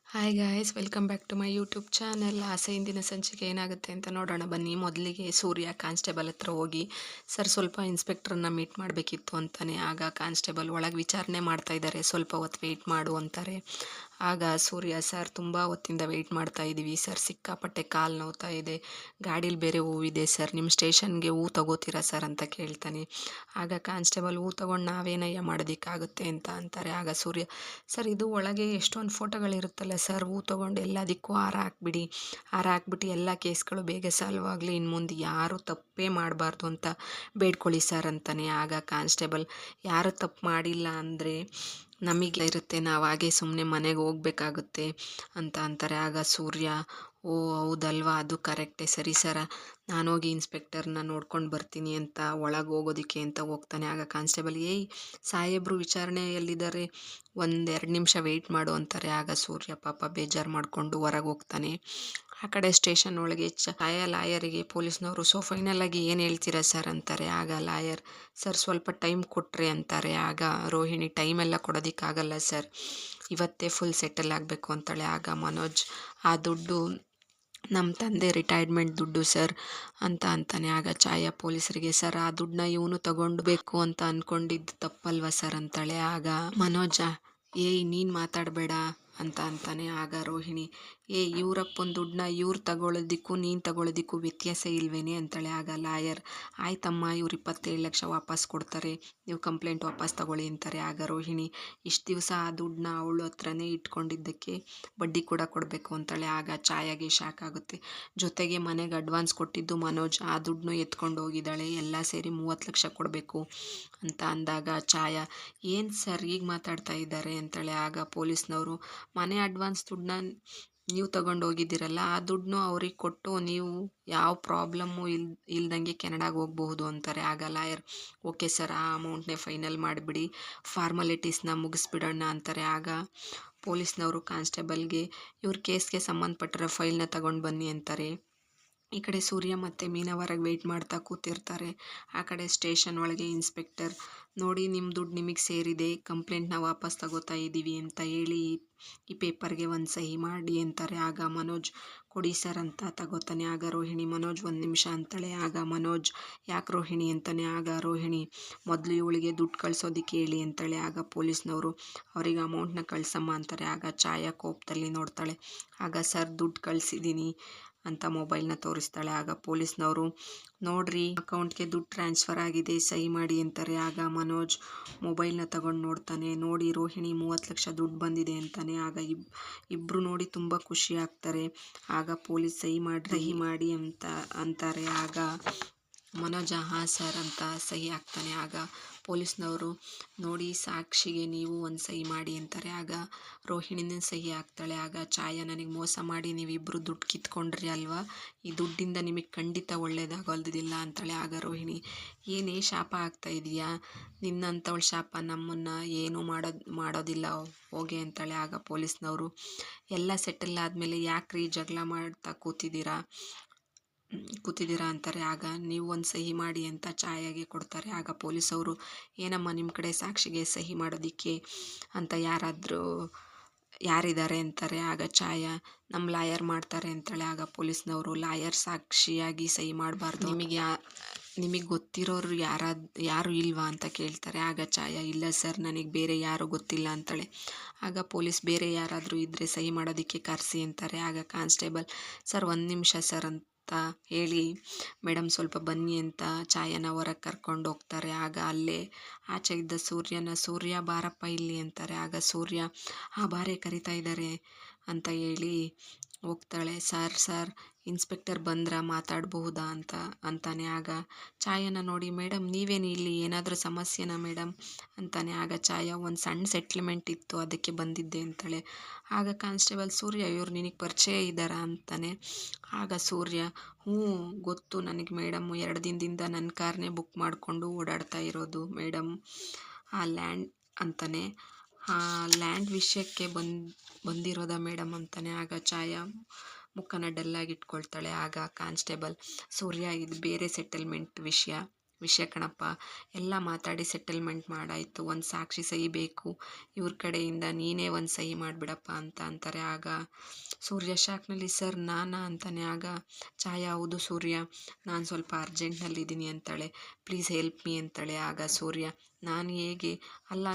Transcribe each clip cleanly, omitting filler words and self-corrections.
Hi guys, welcome back to my YouTube channel. ಆಸೆ ಇಂದಿನ ಸಂಚಿಕೆ ಏನಾಗುತ್ತೆ ಅಂತ ನೋಡೋಣ ಬನ್ನಿ. ಮೊದಲಿಗೆ ಸೂರ್ಯ ಕಾನ್ಸ್ಟೇಬಲ್ ಹತ್ರ ಹೋಗಿ, ಸರ್ ಸ್ವಲ್ಪ ಇನ್ಸ್ಪೆಕ್ಟ್ರನ್ನ ಮೀಟ್ ಮಾಡಬೇಕಿತ್ತು ಅಂತಾನೆ. ಆಗ ಕಾನ್ಸ್ಟೇಬಲ್ ಒಳಗೆ ವಿಚಾರಣೆ ಮಾಡ್ತಾ ಇದ್ದಾರೆ, ಸ್ವಲ್ಪ ಹೊತ್ತು ವೆಯ್ಟ್ ಮಾಡು ಅಂತಾರೆ. ಆಗ ಸೂರ್ಯ, ಸರ್ ತುಂಬ ಹೊತ್ತಿಂದ ವೆಯ್ಟ್ ಮಾಡ್ತಾ ಇದ್ದೀವಿ ಸರ್, ಸಿಕ್ಕಾಪಟ್ಟೆ ಕಾಲು ನೋವ್ತಾ ಇದೆ, ಗಾಡೀಲಿ ಬೇರೆ ಹೂವಿದೆ ಸರ್, ನಿಮ್ಮ ಸ್ಟೇಷನ್ಗೆ ಹೂ ತಗೋತೀರಾ ಸರ್ ಅಂತ ಕೇಳ್ತಾನೆ. ಆಗ ಕಾನ್ಸ್ಟೇಬಲ್, ಹೂ ತಗೊಂಡು ನಾವೇನಯ್ಯ ಮಾಡೋದಕ್ಕಾಗುತ್ತೆ ಅಂತ ಅಂತಾರೆ. ಆಗ ಸೂರ್ಯ, ಸರ್ ಇದು ಒಳಗೆ ಎಷ್ಟೊಂದು ಫೋಟೋಗಳಿರುತ್ತಲ್ಲ ಸರ್, ಹೂ ತೊಗೊಂಡು ಎಲ್ಲದಕ್ಕೂ ಹಾರ ಹಾಕ್ಬಿಡಿ, ಹಾರ ಹಾಕ್ಬಿಟ್ಟು ಎಲ್ಲ ಕೇಸ್ಗಳು ಬೇಗ ಸಾಲ್ವ್ ಆಗಲಿ, ಇನ್ನು ಮುಂದೆ ಯಾರೂ ತಪ್ಪೇ ಮಾಡಬಾರ್ದು ಅಂತ ಬೇಡ್ಕೊಳ್ಳಿ ಸರ್ ಅಂತಾನೆ. ಆಗ ಕಾನ್ಸ್ಟೇಬಲ್, ಯಾರು ತಪ್ಪು ಮಾಡಿಲ್ಲ ಅಂದರೆ ನಮಗೆ ಇರುತ್ತೆ, ನಾವು ಹಾಗೆ ಸುಮ್ಮನೆ ಮನೆಗೆ ಹೋಗ್ಬೇಕಾಗುತ್ತೆ ಅಂತ ಅಂತಾರೆ. ಆಗ ಸೂರ್ಯ, ಓ ಹೌದಲ್ವಾ, ಅದು ಕರೆಕ್ಟೇ, ಸರಿ ಸರ, ನಾನೋಗಿ ಇನ್ಸ್ಪೆಕ್ಟರ್ನ ನೋಡ್ಕೊಂಡು ಬರ್ತೀನಿ ಅಂತ ಒಳಗೆ ಹೋಗೋದಕ್ಕೆ ಅಂತ ಹೋಗ್ತಾನೆ. ಆಗ ಕಾನ್ಸ್ಟೇಬಲ್, ಏಯ್ ಸಾಹೇಬ್ರು ವಿಚಾರಣೆಯಲ್ಲಿದ್ದಾರೆ, 1-2 ನಿಮಿಷ ವೆಯ್ಟ್ ಮಾಡು ಅಂತಾರೆ. ಆಗ ಸೂರ್ಯ ಪಾಪ ಬೇಜಾರು ಮಾಡಿಕೊಂಡು ಹೊರಗೆ ಹೋಗ್ತಾನೆ. ಆ ಕಡೆ ಸ್ಟೇಷನ್ ಒಳಗೆ ಲಾಯರಿಗೆ ಪೊಲೀಸ್ನವರು, ಸೊ ಫೈನಲ್ ಆಗಿ ಏನು ಹೇಳ್ತೀರಾ ಸರ್ ಅಂತಾರೆ. ಆಗ ಲಾಯರ್, ಸರ್ ಸ್ವಲ್ಪ ಟೈಮ್ ಕೊಟ್ಟರೆ ಅಂತಾರೆ. ಆಗ ರೋಹಿಣಿ, ಟೈಮ್ ಎಲ್ಲ ಕೊಡೋದಕ್ಕಾಗಲ್ಲ ಸರ್, ಇವತ್ತೇ ಫುಲ್ ಸೆಟಲ್ ಆಗಬೇಕು ಅಂತಾಳೆ. ಆಗ ಮನೋಜ್, ಆ ದುಡ್ಡು ನಮ್ಮ ತಂದೆ ರಿಟೈರ್ಮೆಂಟ್ ದುಡ್ಡು ಸರ್ ಅಂತ ಅಂತಾನೆ. ಆಗ ಛಾಯಾ ಪೊಲೀಸರಿಗೆ, ಸರ್ ಆ ದುಡ್ಡನ್ನ ಇವನು ತಗೊಂಡ್ಬೇಕು ಅಂತ ಅಂದ್ಕೊಂಡಿದ್ದು ತಪ್ಪಲ್ವಾ ಸರ್ ಅಂತಾಳೆ. ಆಗ ಮನೋಜ, ಏಯ್ ನೀನು ಮಾತಾಡಬೇಡ ಅಂತ ಅಂತಾನೆ. ಆಗ ರೋಹಿಣಿ, ಇವರಪ್ಪನ ದುಡ್ಡನ್ನ ಇವ್ರು ತಗೊಳ್ಳೋದಕ್ಕೂ ನೀನು ತಗೊಳ್ಳೋದಕ್ಕೂ ವ್ಯತ್ಯಾಸ ಇಲ್ವೇನೆ ಅಂತಾಳೆ. ಆಗ ಲಾಯರ್, ಆಯ್ತಮ್ಮ, ಇವ್ರು 27 ಲಕ್ಷ ವಾಪಸ್ ಕೊಡ್ತಾರೆ, ನೀವು ಕಂಪ್ಲೇಂಟ್ ವಾಪಸ್ ತಗೊಳ್ಳಿ ಅಂತಾರೆ. ಆಗ ರೋಹಿಣಿ, ಇಷ್ಟು ದಿವಸ ಆ ದುಡ್ಡನ್ನ ಅವಳು ಹತ್ರನೇ ಇಟ್ಕೊಂಡಿದ್ದಕ್ಕೆ ಬಡ್ಡಿ ಕೂಡ ಕೊಡಬೇಕು ಅಂತಾಳೆ. ಆಗ ಛಾಯಾಗೆ ಶಾಕ್ ಆಗುತ್ತೆ. ಜೊತೆಗೆ ಮನೆಗೆ ಅಡ್ವಾನ್ಸ್ ಕೊಟ್ಟಿದ್ದು ಮನೋಜ್, ಆ ದುಡ್ಡನ್ನು ಎತ್ಕೊಂಡು ಹೋಗಿದ್ದಾಳೆ, ಎಲ್ಲ ಸೇರಿ 30 ಲಕ್ಷ ಕೊಡಬೇಕು ಅಂತ ಅಂದಾಗ ಛಾಯಾ, ಏನು ಸರ್ ಈಗ ಮಾತಾಡ್ತಾ ಇದ್ದಾರೆ ಅಂತಾಳೆ. ಆಗ ಪೊಲೀಸ್ನವರು, ಮನೆ ಅಡ್ವಾನ್ಸ್ ದುಡ್ಡನ್ನ ನೀವು ತಗೊಂಡು ಹೋಗಿದ್ದೀರಲ್ಲ, ಆ ದುಡ್ಡನ್ನು ಅವ್ರಿಗೆ ಕೊಟ್ಟು ನೀವು ಯಾವ ಪ್ರಾಬ್ಲಮ್ಮು ಇಲ್ದಂಗೆ ಕೆನಡಾಗೆ ಹೋಗಬಹುದು ಅಂತಾರೆ. ಆಗ ಲಾಯರ್, ಓಕೆ ಸರ್, ಆ ಅಮೌಂಟ್ನೇ ಫೈನಲ್ ಮಾಡಿಬಿಡಿ, ಫಾರ್ಮಾಲಿಟೀಸ್ನ ಮುಗಿಸ್ಬಿಡೋಣ ಅಂತಾರೆ. ಆಗ ಪೊಲೀಸ್ನವರು ಕಾನ್ಸ್ಟೇಬಲ್ಗೆ, ಇವ್ರ ಕೇಸ್ಗೆ ಸಂಬಂಧಪಟ್ಟಿರೋ ಫೈಲ್ನ ತಗೊಂಡು ಬನ್ನಿ ಅಂತಾರೆ. ಈ ಕಡೆ ಸೂರ್ಯ ಮತ್ತು ಮೀನಾ ಹೊರಗೆ ವೆಯ್ಟ್ ಮಾಡ್ತಾ ಕೂತಿರ್ತಾರೆ. ಆ ಕಡೆ ಸ್ಟೇಷನ್ ಒಳಗೆ ಇನ್ಸ್ಪೆಕ್ಟರ್, ನೋಡಿ ನಿಮ್ಮ ದುಡ್ಡು ನಿಮಗೆ ಸೇರಿದೆ, ಕಂಪ್ಲೇಂಟ್ನ ವಾಪಸ್ ತಗೋತಾ ಇದ್ದೀವಿ ಅಂತ ಹೇಳಿ ಈ ಪೇಪರ್ಗೆ ಒಂದು ಸಹಿ ಮಾಡಿ ಅಂತಾರೆ. ಆಗ ಮನೋಜ್, ಕೊಡಿ ಸರ್ ಅಂತ ತಗೋತಾನೆ. ಆಗ ರೋಹಿಣಿ, ಮನೋಜ್ 1 ನಿಮಿಷ ಅಂತಾಳೆ. ಆಗ ಮನೋಜ್, ಯಾಕೆ ರೋಹಿಣಿ ಅಂತಾನೆ. ಆಗ ರೋಹಿಣಿ, ಮೊದಲು ಇವಳಿಗೆ ದುಡ್ಡು ಕಳಿಸೋದಕ್ಕೆ ಹೇಳಿ ಅಂತಾಳೆ. ಆಗ ಪೊಲೀಸ್ನವರು, ಅವರಿಗೆ ಅಮೌಂಟ್ನ ಕಳ್ಸಮ್ಮ ಅಂತಾರೆ. ಆಗ ಛಾಯಾ ಕೋಪದಲ್ಲಿ ನೋಡ್ತಾಳೆ. ಆಗ ಸರ್ ದುಡ್ಡು ಕಳಿಸಿದ್ದೀನಿ ಅಂತ ಮೊಬೈಲ್ನ ತೋರಿಸ್ತಾಳೆ. ಆಗ ಪೊಲೀಸ್ನವರು, ನೋಡ್ರಿ ಅಕೌಂಟ್ಗೆ ದುಡ್ಡು ಟ್ರಾನ್ಸ್ಫರ್ ಆಗಿದೆ, ಸಹಿ ಮಾಡಿ ಅಂತಾರೆ. ಆಗ ಮನೋಜ್ ಮೊಬೈಲ್ನ ತಗೊಂಡು ನೋಡ್ತಾನೆ, ನೋಡಿ ರೋಹಿಣಿ 30 ಲಕ್ಷ ದುಡ್ಡು ಬಂದಿದೆ ಅಂತಾನೆ. ಆಗ ಇಬ್ಬರು ನೋಡಿ ತುಂಬ ಖುಷಿ ಆಗ್ತಾರೆ. ಆಗ ಪೊಲೀಸ್, ಸಹಿ ಮಾಡಿ ಅಂತ ಅಂತಾರೆ. ಆಗ ಮನೋಜ, ಹಾಂ ಸರ್ ಅಂತ ಸಹಿ ಹಾಕ್ತಾನೆ. ಆಗ ಪೊಲೀಸ್ನವರು, ನೋಡಿ ಸಾಕ್ಷಿಗೆ ನೀವು ಒಂದು ಸಹಿ ಮಾಡಿ ಅಂತಾರೆ. ಆಗ ರೋಹಿಣಿನ ಸಹಿ ಹಾಕ್ತಾಳೆ. ಆಗ ಛಾಯಾ, ನನಗೆ ಮೋಸ ಮಾಡಿ ನೀವಿಬ್ಬರು ದುಡ್ಡು ಕಿತ್ಕೊಂಡ್ರಿ ಅಲ್ವಾ, ಈ ದುಡ್ಡಿಂದ ನಿಮಗೆ ಖಂಡಿತ ಒಳ್ಳೇದಾಗೋದಿಲ್ಲ ಅಂತಾಳೆ. ಆಗ ರೋಹಿಣಿ, ಏನೇ ಶಾಪ ಆಗ್ತಾ ಇದೆಯಾ, ನಿನ್ನಂಥವಳ ಶಾಪ ನಮ್ಮನ್ನು ಏನೂ ಮಾಡೋದಿಲ್ಲ ಹೋಗೆ ಅಂತಾಳೆ. ಆಗ ಪೊಲೀಸ್ನವರು, ಎಲ್ಲ ಸೆಟಲ್ ಆದಮೇಲೆ ಯಾಕ್ರಿ ಜಗಳ ಮಾಡ್ತಾ ಕೂತಿದ್ದೀರಾ ಅಂತಾರೆ. ಆಗ ನೀವು ಒಂದು ಸಹಿ ಮಾಡಿ ಅಂತ ಛಾಯಾಗೆ ಕೊಡ್ತಾರೆ. ಆಗ ಪೊಲೀಸವರು, ಏನಮ್ಮ ನಿಮ್ಮ ಕಡೆ ಸಾಕ್ಷಿಗೆ ಸಹಿ ಮಾಡೋದಕ್ಕೆ ಅಂತ ಯಾರಿದ್ದಾರೆ ಅಂತಾರೆ. ಆಗ ಛಾಯಾ, ನಮ್ಮ ಲಾಯರ್ ಮಾಡ್ತಾರೆ ಅಂತಾಳೆ. ಆಗ ಪೊಲೀಸ್ನವರು, ಲಾಯರ್ ಸಾಕ್ಷಿಯಾಗಿ ಸಹಿ ಮಾಡಬಾರ್ದು, ನಿಮಗೆ ಗೊತ್ತಿರೋರು ಯಾರು ಇಲ್ವಾ ಅಂತ ಕೇಳ್ತಾರೆ. ಆಗ ಛಾಯಾ, ಇಲ್ಲ ಸರ್, ನನಗೆ ಬೇರೆ ಯಾರೂ ಗೊತ್ತಿಲ್ಲ ಅಂತಾಳೆ. ಆಗ ಪೊಲೀಸ್, ಬೇರೆ ಯಾರಾದರೂ ಇದ್ದರೆ ಸಹಿ ಮಾಡೋದಕ್ಕೆ ಕರೆಸಿ ಅಂತಾರೆ. ಆಗ ಕಾನ್ಸ್ಟೇಬಲ್, ಸರ್ 1 ನಿಮಿಷ ಸರ್ ಅಂತ ಹೇಳಿ ಮೇಡಮ್ ಸ್ವಲ್ಪ ಬನ್ನಿ ಅಂತ ಛಾಯಾನ ಹೊರಗೆ ಕರ್ಕೊಂಡು ಹೋಗ್ತಾರೆ. ಆಗ ಅಲ್ಲೇ ಆಚೆ ಇದ್ದ ಸೂರ್ಯ ಬಾರಪ್ಪ ಇಲ್ಲಿ ಅಂತಾರೆ. ಆಗ ಸೂರ್ಯ, ಬಾರೆ ಕರಿತಾ ಇದ್ದಾರೆ ಅಂತ ಹೇಳಿ ಹೋಗ್ತಾಳೆ. ಸರ್ ಇನ್ಸ್ಪೆಕ್ಟರ್ ಮಾತಾಡಬಹುದಾ ಅಂತಾನೆ. ಆಗ ಛಾಯಾನ ನೋಡಿ, ಮೇಡಮ್ ನೀವೇನು ಇಲ್ಲಿ, ಏನಾದರೂ ಸಮಸ್ಯೆನಾ ಮೇಡಮ್ ಅಂತಾನೆ. ಆಗ ಛಾಯಾ, ಒಂದು ಸಣ್ಣ ಸೆಟ್ಲ್ಮೆಂಟ್ ಇತ್ತು, ಅದಕ್ಕೆ ಬಂದಿದ್ದೆ ಅಂತಾಳೆ. ಆಗ ಕಾನ್ಸ್ಟೇಬಲ್, ಸೂರ್ಯ ಇವ್ರು ನಿನಗೆ ಪರಿಚಯ ಇದ್ದಾರಾ ಅಂತಾನೆ. ಆಗ ಸೂರ್ಯ, ಹ್ಞೂ ಗೊತ್ತು ನನಗೆ ಮೇಡಮ್, 2 ದಿನದಿಂದ ನನ್ನ ಕಾರ್ನೇ ಬುಕ್ ಮಾಡಿಕೊಂಡು ಓಡಾಡ್ತಾ ಇರೋದು ಮೇಡಮ್, ಆ ಲ್ಯಾಂಡ್ ಅಂತಾನೆ. ಆ ಲ್ಯಾಂಡ್ ವಿಷಯಕ್ಕೆ ಬಂದಿರೋದಾ ಮೇಡಮ್ ಅಂತಾನೆ. ಆಗ ಛಾಯಾ ಮುಖನ ಡಲ್ಲಾಗಿ ಇಟ್ಕೊಳ್ತಾಳೆ. ಆಗ ಕಾನ್ಸ್ಟೇಬಲ್, ಸೂರ್ಯ ಇದು ಬೇರೆ ಸೆಟಲ್ಮೆಂಟ್ ವಿಷಯ, ವಿಷಯ ಕಣಪ್ಪ, ಎಲ್ಲ ಮಾತಾಡಿ ಸೆಟಲ್ಮೆಂಟ್ ಮಾಡಾಯಿತು, ಒಂದು ಸಾಕ್ಷಿ ಸಹಿ ಬೇಕು, ಇವ್ರ ಕಡೆಯಿಂದ ನೀನೇ ಒಂದು ಸಹಿ ಮಾಡಿಬಿಡಪ್ಪ ಅಂತ ಅಂತಾರೆ. ಆಗ ಸೂರ್ಯ ಶಾಕ್ನಲ್ಲಿ ಸರ್ ನಾನಾ ಅಂತಾನೆ. ಆಗ ಛಾಯಾ ಹೌದು ಸೂರ್ಯ, ನಾನು ಸ್ವಲ್ಪ ಅರ್ಜೆಂಟ್ನಲ್ಲಿದ್ದೀನಿ ಅಂತಾಳೆ. ಪ್ಲೀಸ್ ಹೆಲ್ಪ್ ಮೀ ಅಂತಾಳೆ. ಆಗ ಸೂರ್ಯ ನಾನು ಹೇಗೆ, ಅಲ್ಲ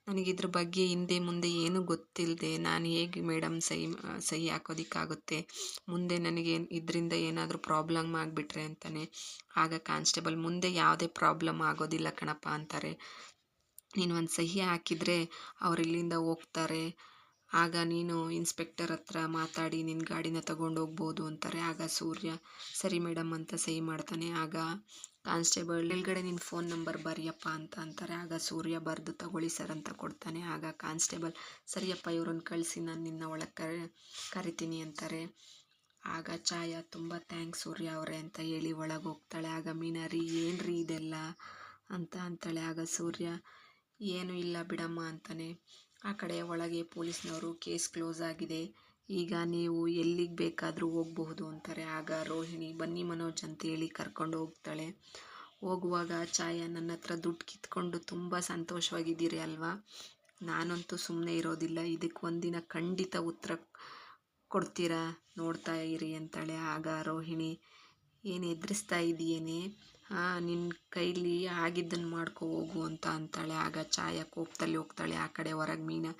ನನಗಿದ್ರ ಬಗ್ಗೆ ಹಿಂದೆ ಮುಂದೆ ಏನೂ ಗೊತ್ತಿಲ್ಲದೆ ನಾನು ಹೇಗೆ ಮೇಡಮ್ ಸಹಿ ಹಾಕೋದಕ್ಕಾಗುತ್ತೆ, ಮುಂದೆ ನನಗೆ ಇದರಿಂದ ಏನಾದರೂ ಪ್ರಾಬ್ಲಮ್ ಆಗಿಬಿಟ್ರೆ ಅಂತಾನೆ. ಆಗ ಕಾನ್ಸ್ಟೇಬಲ್ ಮುಂದೆ ಯಾವುದೇ ಪ್ರಾಬ್ಲಮ್ ಆಗೋದಿಲ್ಲ ಕಣಪ್ಪ ಅಂತಾರೆ. ನೀನು ಒಂದು ಸಹಿ ಹಾಕಿದರೆ ಅವ್ರು ಇಲ್ಲಿಂದ ಹೋಗ್ತಾರೆ, ಆಗ ನೀನು ಇನ್ಸ್ಪೆಕ್ಟರ್ ಹತ್ರ ಮಾತಾಡಿ ನಿನ್ನ ಗಾಡಿನ ತಗೊಂಡು ಹೋಗ್ಬೋದು ಅಂತಾರೆ. ಆಗ ಸೂರ್ಯ ಸರಿ ಮೇಡಮ್ ಅಂತ ಸಹಿ ಮಾಡ್ತಾನೆ. ಆಗ ಕಾನ್ಸ್ಟೇಬಲ್ ಮೇಲ್ಗಡೆ ನಿನ್ನ ಫೋನ್ ನಂಬರ್ ಬರೆಯಪ್ಪ ಅಂತ ಅಂತಾರೆ. ಆಗ ಸೂರ್ಯ ಬರೆದು ತಗೊಳ್ಳಿ ಸರ್ ಅಂತ ಕೊಡ್ತಾನೆ. ಆಗ ಕಾನ್ಸ್ಟೇಬಲ್ ಸರಿಯಪ್ಪ ಇವ್ರನ್ನ ಕಳಿಸಿ, ನಾನು ನಿನ್ನ ಒಳಗೆ ಕರಿತೀನಿ ಅಂತಾರೆ. ಆಗ ಛಾಯಾ ತುಂಬ ಥ್ಯಾಂಕ್ಸ್ ಸೂರ್ಯ ಅವರೇ ಅಂತ ಹೇಳಿ ಒಳಗೆ ಹೋಗ್ತಾಳೆ. ಆಗ ಮೀನಾರಿ ಏನ್ರಿ ಇದೆಲ್ಲ ಅಂತ ಅಂತಾಳೆ. ಆಗ ಸೂರ್ಯ ಏನೂ ಇಲ್ಲ ಬಿಡಮ್ಮ ಅಂತಾನೆ. ಆ ಕಡೆ ಒಳಗೆ ಪೊಲೀಸ್ನವರು ಕೇಸ್ ಕ್ಲೋಸ್ ಆಗಿದೆ, ಈಗ ನೀವು ಎಲ್ಲಿಗೆ ಬೇಕಾದರೂ ಹೋಗಬಹುದು ಅಂತಾರೆ. ಆಗ ರೋಹಿಣಿ ಬನ್ನಿ ಮನೋಜ್ ಅಂತೇಳಿ ಕರ್ಕೊಂಡು ಹೋಗ್ತಾಳೆ. ಹೋಗುವಾಗ ಛಾಯಾ ನನ್ನ ಹತ್ರ ದುಡ್ಡು ಕಿತ್ಕೊಂಡು ತುಂಬ ಸಂತೋಷವಾಗಿದ್ದೀರಿ ಅಲ್ವಾ, ನಾನಂತೂ ಸುಮ್ಮನೆ ಇರೋದಿಲ್ಲ, ಇದಕ್ಕೆ ಒಂದಿನ ಖಂಡಿತ ಉತ್ತರ ಕೊಡ್ತೀರಾ, ನೋಡ್ತಾ ಇರಿ ಅಂತಾಳೆ. ಆಗ ರೋಹಿಣಿ ಏನು ಎದುರಿಸ್ತಾ ಇದೆಯೇನೆ, ನಿನ್ನ ಕೈಲಿ ಆಗಿದ್ದನ್ನು ಮಾಡ್ಕೊ ಹೋಗು ಅಂತ ಅಂತಾಳೆ. ಆಗ ಛಾಯಾ ಕೋಪದಲ್ಲಿ ಹೋಗ್ತಾಳೆ. ಆ ಕಡೆ ಹೊರಗೆ ಮೀನಾ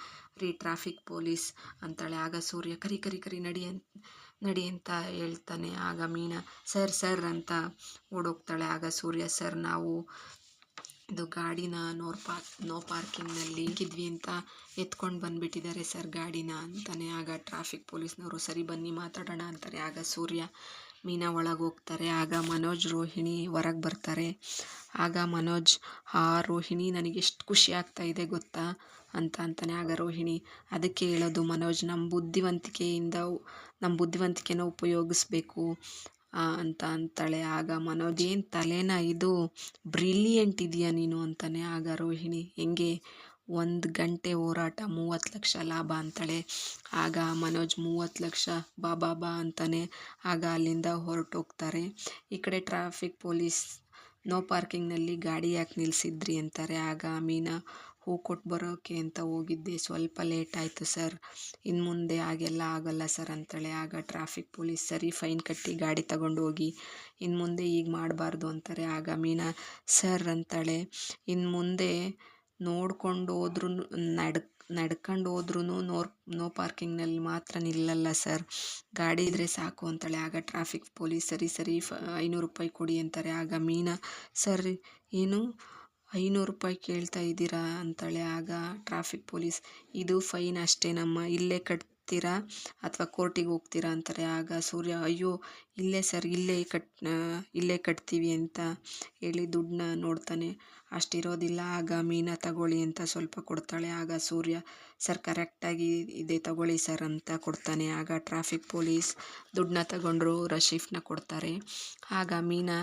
ಟ್ರಾಫಿಕ್ ಪೊಲೀಸ್ ಅಂತಾಳೆ. ಆಗ ಸೂರ್ಯ ಕರಿ ನಡಿ ಅಂತ ಹೇಳ್ತಾನೆ. ಆಗ ಮೀನಾ ಸರ್ ಅಂತ ಓಡೋಗ್ತಾಳೆ. ಆಗ ಸೂರ್ಯ ಸರ್ ನಾವು ಇದು ಗಾಡಿನ ನೋ ಪಾರ್ಕಿಂಗ್ನಲ್ಲಿ ಇಕ್ಕಿದ್ವಿ ಅಂತ ಎತ್ಕೊಂಡು ಬಂದುಬಿಟ್ಟಿದ್ದಾರೆ ಸರ್ ಗಾಡಿನ ಅಂತಾನೆ. ಆಗ ಟ್ರಾಫಿಕ್ ಪೊಲೀಸ್ನವರು ಸರಿ ಬನ್ನಿ ಮಾತಾಡೋಣ ಅಂತಾರೆ. ಆಗ ಸೂರ್ಯ ಮೀನಾ ಒಳಗೆ ಹೋಗ್ತಾರೆ. ಆಗ ಮನೋಜ್ ರೋಹಿಣಿ ಹೊರಗೆ ಬರ್ತಾರೆ. ಆಗ ಮನೋಜ್ ರೋಹಿಣಿ ನನಗೆಷ್ಟು ಖುಷಿ ಆಗ್ತಾ ಇದೆ ಗೊತ್ತಾ ಅಂತ ಅಂತಾನೆ. ಆಗ ರೋಹಿಣಿ ಅದಕ್ಕೆ ಹೇಳೋದು ಮನೋಜ್, ನಮ್ಮ ಬುದ್ಧಿವಂತಿಕೆನ ಉಪಯೋಗಿಸ್ಬೇಕು ಅಂತ ಅಂತಾಳೆ. ಆಗ ಮನೋಜ್ ಏನು ತಲೆನ ಇದು ಬ್ರಿಲಿಯಂಟ್ ಇದೆಯಾ ನೀನು ಅಂತಾನೆ. ಆಗ ರೋಹಿಣಿ ಹೆಂಗೆ 1 ಗಂಟೆ ಹೋರಾಟ 30 ಲಕ್ಷ ಲಾಭ ಅಂತಾಳೆ. ಆಗ ಮನೋಜ್ 30 ಲಕ್ಷ ಬಾ ಅಂತಾನೆ. ಆಗ ಅಲ್ಲಿಂದ ಹೊರಟೋಗ್ತಾರೆ. ಈ ಕಡೆ ಟ್ರಾಫಿಕ್ ಪೊಲೀಸ್ ನೋ ಪಾರ್ಕಿಂಗ್ನಲ್ಲಿ ಗಾಡಿ ಯಾಕೆ ನಿಲ್ಲಿಸಿದ್ರಿ ಅಂತಾರೆ. ಆಗ ಮೀನಾ ಹೂ ಕೊಟ್ಟು ಬರೋಕೆ ಅಂತ ಹೋಗಿದ್ದೆ, ಸ್ವಲ್ಪ ಲೇಟ್ ಆಯಿತು ಸರ್, ಇನ್ನು ಮುಂದೆ ಹಾಗೆಲ್ಲ ಆಗಲ್ಲ ಸರ್ ಅಂತಾಳೆ. ಆಗ ಟ್ರಾಫಿಕ್ ಪೊಲೀಸ್ ಸರಿ ಫೈನ್ ಕಟ್ಟಿ ಗಾಡಿ ತಗೊಂಡು ಹೋಗಿ, ಇನ್ನು ಮುಂದೆ ಈಗ ಮಾಡಬಾರ್ದು ಅಂತಾರೆ. ಆಗ ಮೀನಾ ಸರ್ ಅಂತಾಳೆ, ಇನ್ನು ಮುಂದೆ ನೋಡ್ಕೊಂಡು ಹೋದ್ರೂ ನಡ್ಕೊಂಡು ಹೋದ್ರೂ ನೋ ಪಾರ್ಕಿಂಗ್ನಲ್ಲಿ ಮಾತ್ರ ನಿಲ್ಲಲ್ಲ ಸರ್, ಗಾಡಿ ಇದ್ದರೆ ಸಾಕು ಅಂತಾಳೆ. ಆಗ ಟ್ರಾಫಿಕ್ ಪೊಲೀಸ್ ಸರಿ 500 ರೂಪಾಯಿ ಕೊಡಿ ಅಂತಾರೆ. ಆಗ ಮೀನಾ ಸರ್ ಏನು 500 ರೂಪಾಯಿ ಕೇಳ್ತಾ ಇದ್ದೀರಾ ಅಂತಾಳೆ. ಆಗ ಟ್ರಾಫಿಕ್ ಪೊಲೀಸ್ ಇದು ಫೈನ್ ಅಷ್ಟೇನಮ್ಮ, ಇಲ್ಲೇ ಕಟ್ತೀರಾ ಅಥವಾ ಕೋರ್ಟಿಗೆ ಹೋಗ್ತೀರಾ ಅಂತಾರೆ. ಆಗ ಸೂರ್ಯ ಅಯ್ಯೋ ಇಲ್ಲೇ ಸರ್, ಇಲ್ಲೇ ಕಟ್ತೀವಿ ಅಂತ ಹೇಳಿ ದುಡ್ಡನ್ನ ನೋಡ್ತಾನೆ. ಅಷ್ಟಿರೋದಿಲ್ಲ. ಆಗ ಮೀನಾ ತಗೊಳ್ಳಿ ಅಂತ ಸ್ವಲ್ಪ ಕೊಡ್ತಾಳೆ. ಆಗ ಸೂರ್ಯ ಸರ್ ಕರೆಕ್ಟಾಗಿ ಇದೆ ತಗೊಳ್ಳಿ ಸರ್ ಅಂತ ಕೊಡ್ತಾನೆ. ಆಗ ಟ್ರಾಫಿಕ್ ಪೊಲೀಸ್ ದುಡ್ಡನ್ನ ತಗೊಂಡ್ರು ರಶೀಫ್ನ ಕೊಡ್ತಾರೆ. ಆಗ ಮೀನಾ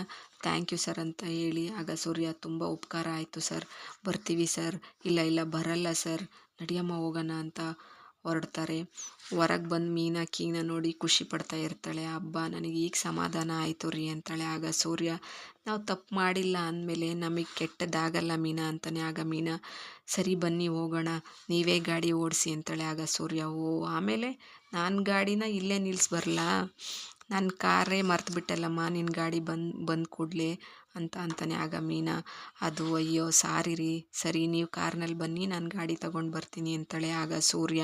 ಥ್ಯಾಂಕ್ ಯು ಸರ್ ಅಂತ ಹೇಳಿ, ಆಗ ಸೂರ್ಯ ತುಂಬ ಉಪಕಾರ ಆಯಿತು ಸರ್, ಬರ್ತೀವಿ ಸರ್, ಇಲ್ಲ ಬರಲ್ಲ ಸರ್, ನಡಿಯಮ್ಮ ಹೋಗೋಣ ಅಂತ ಹೊರಡ್ತಾರೆ. ಹೊರಗೆ ಬಂದು ಮೀನಾ ಕೀನ ನೋಡಿ ಖುಷಿ ಪಡ್ತಾ ಇರ್ತಾಳೆ. ಹಬ್ಬ ನನಗೆ ಈಗ ಸಮಾಧಾನ ಆಯಿತು ರೀ ಅಂತಾಳೆ. ಆಗ ಸೂರ್ಯ ನಾವು ತಪ್ಪು ಮಾಡಿಲ್ಲ ಅಂದಮೇಲೆ ನಮಗೆ ಕೆಟ್ಟದ್ದಾಗಲ್ಲ ಮೀನಾ ಅಂತಾನೆ. ಆಗ ಮೀನಾ ಸರಿ ಬನ್ನಿ ಹೋಗೋಣ, ನೀವೇ ಗಾಡಿ ಓಡಿಸಿ ಅಂತಾಳೆ. ಆಗ ಸೂರ್ಯ ಆಮೇಲೆ ನಾನು ಗಾಡಿನ ಇಲ್ಲೇ ನಿಲ್ಲಿಸ್ಬರಲ್ಲ, ನನ್ನ ಕಾರೇ ಮರ್ತುಬಿಟ್ಟಲ್ಲಮ್ಮ ನಿನ್ನ ಗಾಡಿ ಬಂದು ಕೂಡಲೇ ಅಂತ ಅಂತಾನೆ. ಆಗ ಮೀನಾ ಅದು ಅಯ್ಯೋ ಸಾರಿ ರೀ, ಸರಿ ನೀವು ಕಾರ್ನಲ್ಲಿ ಬನ್ನಿ, ನಾನು ಗಾಡಿ ತಗೊಂಡು ಬರ್ತೀನಿ ಅಂತಾಳೆ. ಆಗ ಸೂರ್ಯ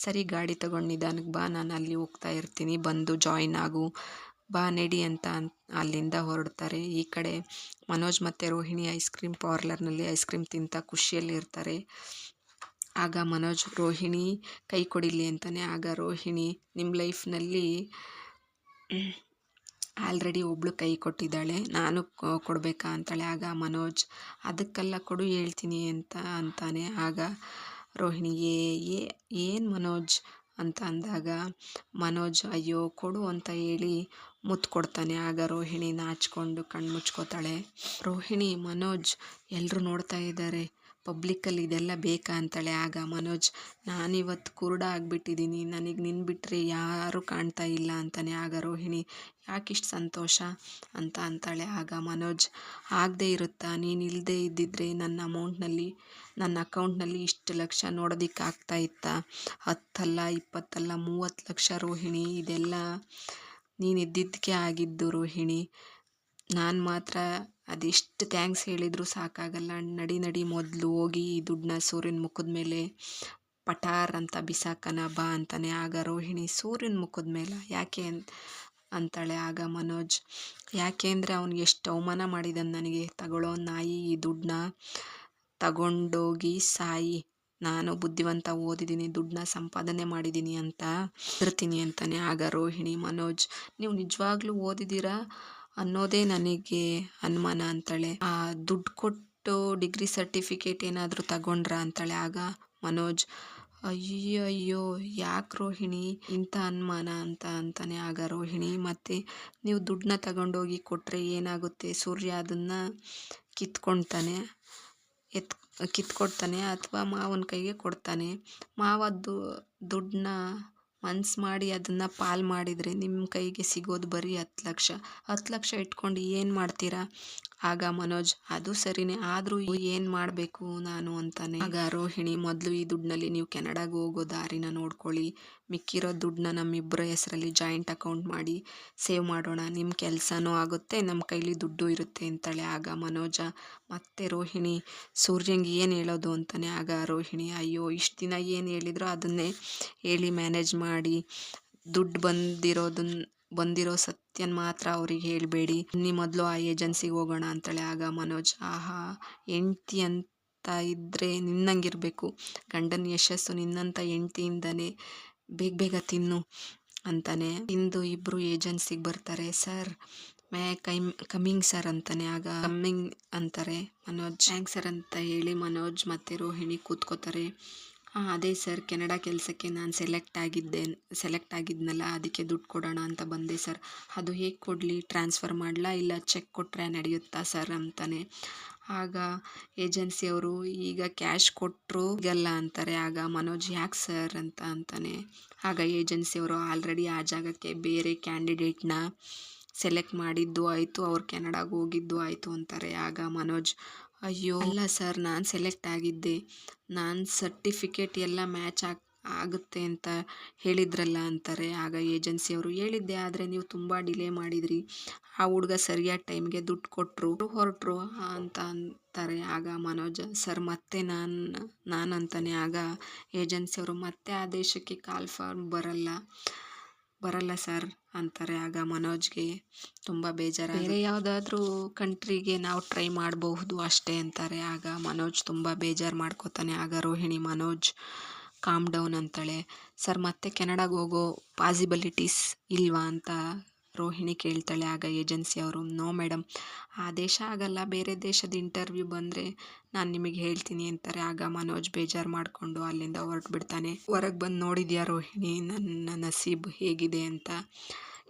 ಸರಿ ಗಾಡಿ ತಗೊಂಡು ನಿಧಾನಕ್ಕೆ ಬಾ, ನಾನು ಅಲ್ಲಿ ಹೋಗ್ತಾ ಇರ್ತೀನಿ, ಬಂದು ಜಾಯಿನ್ ಆಗು, ಬಾ ನಡಿ ಅಂತ ಅಲ್ಲಿಂದ ಹೊರಡ್ತಾರೆ. ಈ ಕಡೆ ಮನೋಜ್ ಮತ್ತು ರೋಹಿಣಿ ಐಸ್ ಕ್ರೀಮ್ ಪಾರ್ಲರ್ನಲ್ಲಿ ಐಸ್ ಕ್ರೀಮ್ ತಿಂತ ಖುಷಿಯಲ್ಲಿ ಇರ್ತಾರೆ. ಆಗ ಮನೋಜ್ ರೋಹಿಣಿ ಕೈ ಕೊಡಿಲಿ ಅಂತಾನೆ. ಆಗ ರೋಹಿಣಿ ನಿಮ್ಮ ಲೈಫ್ನಲ್ಲಿ ಆಲ್ರೆಡಿ ಒಬ್ಬಳು ಕೈ ಕೊಟ್ಟಿದ್ದಾಳೆ, ನಾನು ಕೊಡಬೇಕಾ ಅಂತಾಳೆ. ಆಗ ಮನೋಜ್ ಅದಕ್ಕೆಲ್ಲ ಕೊಡು ಹೇಳ್ತೀನಿ ಅಂತ ಅಂತಾನೆ. ಆಗ ರೋಹಿಣಿ ಏನು ಮನೋಜ್ ಅಂತ ಅಂದಾಗ ಮನೋಜ್ ಅಯ್ಯೋ ಕೊಡು ಅಂತ ಹೇಳಿ ಮುತ್ತು ಕೊಡ್ತಾನೆ. ಆಗ ರೋಹಿಣಿ ನಾಚಿಕೊಂಡು ಕಣ್ಣು ಮುಚ್ಕೋತಾಳೆ. ರೋಹಿಣಿ ಮನೋಜ್ ಎಲ್ಲರೂ ನೋಡ್ತಾ ಇದ್ದಾರೆ, ಪಬ್ಲಿಕ್ಕಲ್ಲಿ ಇದೆಲ್ಲ ಬೇಕಾ ಅಂತಾಳೆ. ಆಗ ಮನೋಜ್, ನಾನಿವತ್ತು ಕುರುಡ ಆಗಿಬಿಟ್ಟಿದ್ದೀನಿ, ನನಗೆ ನಿನ್ನ ಬಿಟ್ಟರೆ ಯಾರೂ ಕಾಣ್ತಾ ಇಲ್ಲ ಅಂತಾನೆ. ಆಗ ರೋಹಿಣಿ, ಯಾಕಿಷ್ಟು ಸಂತೋಷ ಅಂತ ಅಂತಾಳೆ. ಆಗ ಮನೋಜ್, ಆಗದೆ ಇರುತ್ತಾ, ನೀನು ಇಲ್ಲದೆ ಇದ್ದಿದ್ರೆ ನನ್ನ ಅಕೌಂಟ್ನಲ್ಲಿ ಇಷ್ಟು ಲಕ್ಷ ನೋಡೋದಕ್ಕಾಗ್ತಾ ಇತ್ತಾ? 10 ಅಲ್ಲ, 20 ಅಲ್ಲ, 30 ಲಕ್ಷ ರೋಹಿಣಿ, ಇದೆಲ್ಲ ನೀನು ಇದ್ದಿದ್ದಕ್ಕೆ ಆಗಿದ್ದು ರೋಹಿಣಿ. ನಾನು ಮಾತ್ರ ಅದೆಷ್ಟು ಥ್ಯಾಂಕ್ಸ್ ಹೇಳಿದರೂ ಸಾಕಾಗಲ್ಲ. ನಡಿ ಮೊದಲು ಹೋಗಿ ಈ ದುಡ್ಡನ್ನ ಸೂರ್ಯನ ಮುಖದ ಮೇಲೆ ಪಟಾರ್ ಅಂತ ಬಿಸಾಕನ ಬಾ ಅಂತಾನೆ. ಆಗ ರೋಹಿಣಿ, ಸೂರ್ಯನ ಮುಖದ ಮೇಲೆ ಯಾಕೆ ಅಂತಾಳೆ. ಆಗ ಮನೋಜ್, ಯಾಕೆ ಅಂದರೆ ಅವ್ನಿಗೆ ಎಷ್ಟು ಅವಮಾನ ಮಾಡಿದಾನೆ ನನಗೆ. ತಗೊಳ್ಳೋ ನಾಯಿ, ಈ ದುಡ್ಡನ್ನ ತಗೊಂಡೋಗಿ ಸಾಯಿ, ನಾನು ಬುದ್ಧಿವಂತ, ಓದಿದ್ದೀನಿ, ದುಡ್ಡನ್ನ ಸಂಪಾದನೆ ಮಾಡಿದ್ದೀನಿ ಅಂತ ಇರ್ತೀನಿ ಅಂತಾನೆ. ಆಗ ರೋಹಿಣಿ, ಮನೋಜ್, ನೀವು ನಿಜವಾಗ್ಲೂ ಓದಿದ್ದೀರಾ ಅನ್ನೋದೇ ನನಗೆ ಅನುಮಾನ ಅಂತಾಳೆ. ಆ ದುಡ್ಡು ಕೊಟ್ಟು ಡಿಗ್ರಿ ಸರ್ಟಿಫಿಕೇಟ್ ಏನಾದರೂ ತಗೊಂಡ್ರಾ ಅಂತಾಳೆ. ಆಗ ಮನೋಜ್, ಅಯ್ಯೋ ಯಾಕೆ ರೋಹಿಣಿ ಇಂಥ ಅನುಮಾನ ಅಂತಾನೆ. ಆಗ ರೋಹಿಣಿ, ಮತ್ತೆ ನೀವು ದುಡ್ಡನ್ನ ತಗೊಂಡೋಗಿ ಕೊಟ್ಟರೆ ಏನಾಗುತ್ತೆ? ಸೂರ್ಯ ಅದನ್ನು ಕಿತ್ಕೊಡ್ತಾನೆ ಅಥವಾ ಮಾವನ ಕೈಗೆ ಕೊಡ್ತಾನೆ. ಮಾವ ದುಡ್ಡನ್ನ ಮನ್ಸು ಮಾಡಿ ಅದನ್ನು ಪಾಲ್ ಮಾಡಿದರೆ ನಿಮ್ಮ ಕೈಗೆ ಸಿಗೋದು ಬರೀ 10 ಲಕ್ಷ. 10 ಲಕ್ಷ ಇಟ್ಕೊಂಡು ಏನು ಮಾಡ್ತೀರಾ? ಆಗ ಮನೋಜ್, ಅದು ಸರಿನೇ, ಆದರೂ ಏನು ಮಾಡಬೇಕು ನಾನು ಅಂತಾನೆ. ಆಗ ರೋಹಿಣಿ, ಮೊದಲು ಈ ದುಡ್ಡಿನಲ್ಲಿ ನೀವು ಕೆನಡಾಗೆ ಹೋಗೋ ದಾರಿನ ನೋಡ್ಕೊಳ್ಳಿ, ಮಿಕ್ಕಿರೋ ದುಡ್ಡನ್ನ ನಮ್ಮಿಬ್ಬರ ಹೆಸರಲ್ಲಿ ಜಾಯಿಂಟ್ ಅಕೌಂಟ್ ಮಾಡಿ ಸೇವ್ ಮಾಡೋಣ, ನಿಮ್ಮ ಕೆಲಸನೂ ಆಗುತ್ತೆ, ನಮ್ಮ ಕೈಲಿ ದುಡ್ಡು ಇರುತ್ತೆ ಅಂತಾಳೆ. ಆಗ ಮನೋಜ ಮತ್ತೆ ರೋಹಿಣಿ, ಸೂರ್ಯಂಗೆ ಏನು ಹೇಳೋದು ಅಂತಾನೆ. ಆಗ ರೋಹಿಣಿ, ಅಯ್ಯೋ ಇಷ್ಟು ದಿನ ಏನು ಹೇಳಿದ್ರೋ ಅದನ್ನೇ ಹೇಳಿ ಮ್ಯಾನೇಜ್ ಮಾಡಿ, ದುಡ್ಡು ಬಂದಿರೋ ಸತ್ಯನ ಮಾತ್ರ ಅವ್ರಿಗೆ ಹೇಳಬೇಡಿ, ನೀ ಮೊದಲು ಆ ಏಜೆನ್ಸಿಗೆ ಹೋಗೋಣ ಅಂತಾಳೆ. ಆಗ ಮನೋಜ್, ಆಹಾ, ಹೆಂಡ್ತಿ ಅಂತ ಇದ್ದರೆ ನಿನ್ನಂಗಿರಬೇಕು, ಗಂಡನ ಯಶಸ್ಸು ನಿನ್ನಂಥ ಹೆಂಡ್ತಿಯಿಂದನೇ, ಬೇಗ ತಿನ್ನು ಅಂತಾನೆ. ಇಂದು ಇಬ್ಬರು ಏಜೆನ್ಸಿಗೆ ಬರ್ತಾರೆ. ಸರ್, ಮೇ ಕಮಿಂಗ್ ಸರ್ ಅಂತಾನೆ. ಆಗ ಕಮ್ಮಿಂಗ್ ಅಂತಾರೆ ಮನೋಜ್. ಥ್ಯಾಂಕ್ಸ್ ಸರ್ ಅಂತ ಹೇಳಿ ಮನೋಜ್ ಮತ್ತು ರೋಹಿಣಿ ಕೂತ್ಕೋತಾರೆ. ಅದೇ ಸರ್, ಕೆನಡಾ ಕೆಲಸಕ್ಕೆ ನಾನು ಸೆಲೆಕ್ಟ್ ಆಗಿದ್ನಲ್ಲ, ಅದಕ್ಕೆ ದುಡ್ಡು ಕೊಡೋಣ ಅಂತ ಬಂದೆ ಸರ್. ಅದು ಹೇಗೆ ಕೊಡಲಿ? ಟ್ರಾನ್ಸ್ಫರ್ ಮಾಡಲಾ ಇಲ್ಲ ಚೆಕ್ ಕೊಟ್ಟರೆ ನಡೆಯುತ್ತಾ ಸರ್ ಅಂತಾನೆ. ಆಗ ಏಜೆನ್ಸಿಯವರು, ಈಗ ಕ್ಯಾಶ್ ಕೊಟ್ಟರು ಈಗಲ್ಲ ಅಂತಾರೆ. ಆಗ ಮನೋಜ್, ಯಾಕೆ ಸರ್ ಅಂತಾನೆ. ಆಗ ಏಜೆನ್ಸಿಯವರು, ಆಲ್ರೆಡಿ ಆ ಜಾಗಕ್ಕೆ ಬೇರೆ ಕ್ಯಾಂಡಿಡೇಟ್ನ ಸೆಲೆಕ್ಟ್ ಮಾಡಿದ್ದು ಆಯಿತು, ಅವ್ರು ಕೆನಡಾಗೆ ಹೋಗಿದ್ದು ಆಯಿತು ಅಂತಾರೆ. ಆಗ ಮನೋಜ್, ಅಯ್ಯೋ ಅಲ್ಲ ಸರ್, ನಾನು ಸೆಲೆಕ್ಟ್ ಆಗಿದ್ದೆ, ನಾನು ಸರ್ಟಿಫಿಕೇಟ್ ಎಲ್ಲ ಮ್ಯಾಚ್ ಆಗುತ್ತೆ ಅಂತ ಹೇಳಿದ್ರಲ್ಲ ಅಂತಾರೆ. ಆಗ ಏಜೆನ್ಸಿಯವರು, ಹೇಳಿದ್ದೆ, ಆದರೆ ನೀವು ತುಂಬ ಡಿಲೇ ಮಾಡಿದ್ರಿ, ಆ ಹುಡುಗ ಸರಿಯಾದ ಟೈಮ್ಗೆ ದುಡ್ಡು ಕೊಟ್ಟರು, ಹೊರಟರು ಅಂತ ಅಂತಾರೆ. ಆಗ ಮನೋಜ್, ಸರ್ ಮತ್ತೆ ನಾನು ಅಂತಾನೆ. ಆಗ ಏಜೆನ್ಸಿಯವರು, ಮತ್ತೆ ಆ ದೇಶಕ್ಕೆ ಕಾಲ್ಫಾರ್ಮ್ ಬರಲ್ಲ ಸರ್ ಅಂತಾರೆ. ಆಗ ಮನೋಜ್ಗೆ ತುಂಬ ಬೇಜಾರು, ಬೇರೆ ಯಾವುದಾದ್ರೂ ಕಂಟ್ರಿಗೆ ನಾವು ಟ್ರೈ ಮಾಡಬಹುದು ಅಷ್ಟೇ ಅಂತಾರೆ. ಆಗ ಮನೋಜ್ ತುಂಬ ಬೇಜಾರು ಮಾಡ್ಕೋತಾನೆ. ಆಗ ರೋಹಿಣಿ, ಮನೋಜ್ ಕಾಮ್ ಡೌನ್ ಅಂತಾಳೆ. ಸರ್, ಮತ್ತೆ ಕೆನಡಾಗೆ ಹೋಗೋ ಪಾಸಿಬಿಲಿಟೀಸ್ ಇಲ್ವಾ ಅಂತ ರೋಹಿಣಿ ಕೇಳ್ತಾಳೆ. ಆಗ ಏಜೆನ್ಸಿಯವರು, ನೋ ಮೇಡಮ್, ಆ ದೇಶ ಆಗಲ್ಲ, ಬೇರೆ ದೇಶದ ಇಂಟರ್ವ್ಯೂ ಬಂದರೆ ನಾನು ನಿಮಗೆ ಹೇಳ್ತೀನಿ ಅಂತಾರೆ. ಆಗ ಮನೋಜ್ ಬೇಜಾರು ಮಾಡಿಕೊಂಡು ಅಲ್ಲಿಂದ ಹೊರಟುಬಿಡ್ತಾನೆ. ಹೊರಗೆ ಬಂದು ನೋಡಿದ್ಯಾ ರೋಹಿಣಿ, ನನ್ನ ನಸೀಬ್ ಹೇಗಿದೆ ಅಂತ?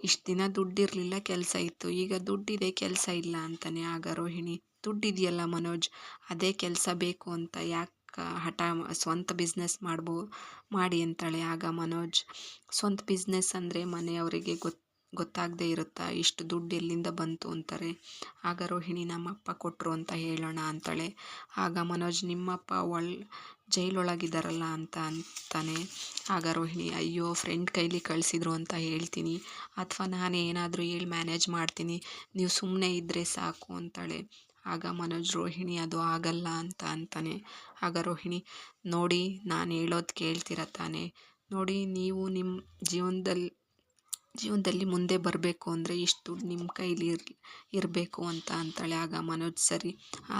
ಇಷ್ಟು ದಿನ ದುಡ್ಡಿರಲಿಲ್ಲ, ಕೆಲಸ ಇತ್ತು, ಈಗ ದುಡ್ಡಿದೆ, ಕೆಲಸ ಇಲ್ಲ ಅಂತಾನೆ. ಆಗ ರೋಹಿಣಿ, ದುಡ್ಡಿದೆಯಲ್ಲ ಮನೋಜ್, ಅದೇ ಕೆಲಸ ಬೇಕು ಅಂತ ಯಾಕೆ ಸ್ವಂತ ಬಿಸ್ನೆಸ್ ಮಾಡಿ ಅಂತಾಳೆ. ಆಗ ಮನೋಜ್, ಸ್ವಂತ ಬಿಸ್ನೆಸ್ ಅಂದರೆ ಮನೆಯವರಿಗೆ ಗೊತ್ತಾಗದೇ ಇರುತ್ತಾ? ಇಷ್ಟು ದುಡ್ಡು ಎಲ್ಲಿಂದ ಬಂತು ಅಂತಾರೆ. ಆಗ ರೋಹಿಣಿ, ನಮ್ಮಪ್ಪ ಕೊಟ್ಟರು ಅಂತ ಹೇಳೋಣ ಅಂತಾಳೆ. ಆಗ ಮನೋಜ್, ನಿಮ್ಮಪ್ಪ ಜೈಲೊಳಗಿದ್ದಾರಲ್ಲ ಅಂತಾನೆ. ಆಗ ರೋಹಿಣಿ, ಅಯ್ಯೋ, ಫ್ರೆಂಡ್ ಕೈಲಿ ಕಳಿಸಿದ್ರು ಅಂತ ಹೇಳ್ತೀನಿ, ಅಥವಾ ನಾನೇ ಏನಾದರೂ ಹೇಳಿ ಮ್ಯಾನೇಜ್ ಮಾಡ್ತೀನಿ, ನೀವು ಸುಮ್ಮನೆ ಇದ್ದರೆ ಸಾಕು ಅಂತಾಳೆ. ಆಗ ಮನೋಜ್, ರೋಹಿಣಿ, ಅದು ಆಗಲ್ಲ ಅಂತಾನೆ. ಆಗ ರೋಹಿಣಿ, ನೋಡಿ, ನಾನು ಹೇಳೋದು ಕೇಳ್ತೀರ ತಾನೆ, ನೋಡಿ, ನೀವು ನಿಮ್ಮ ಜೀವನದಲ್ಲಿ ಮುಂದೆ ಬರಬೇಕು ಅಂದರೆ ಇಷ್ಟು ದುಡ್ಡು ನಿಮ್ಮ ಕೈಲಿ ಇರಬೇಕು ಅಂತಾಳೆ. ಆಗ ಮನೋಜ್, ಸರಿ, ಆ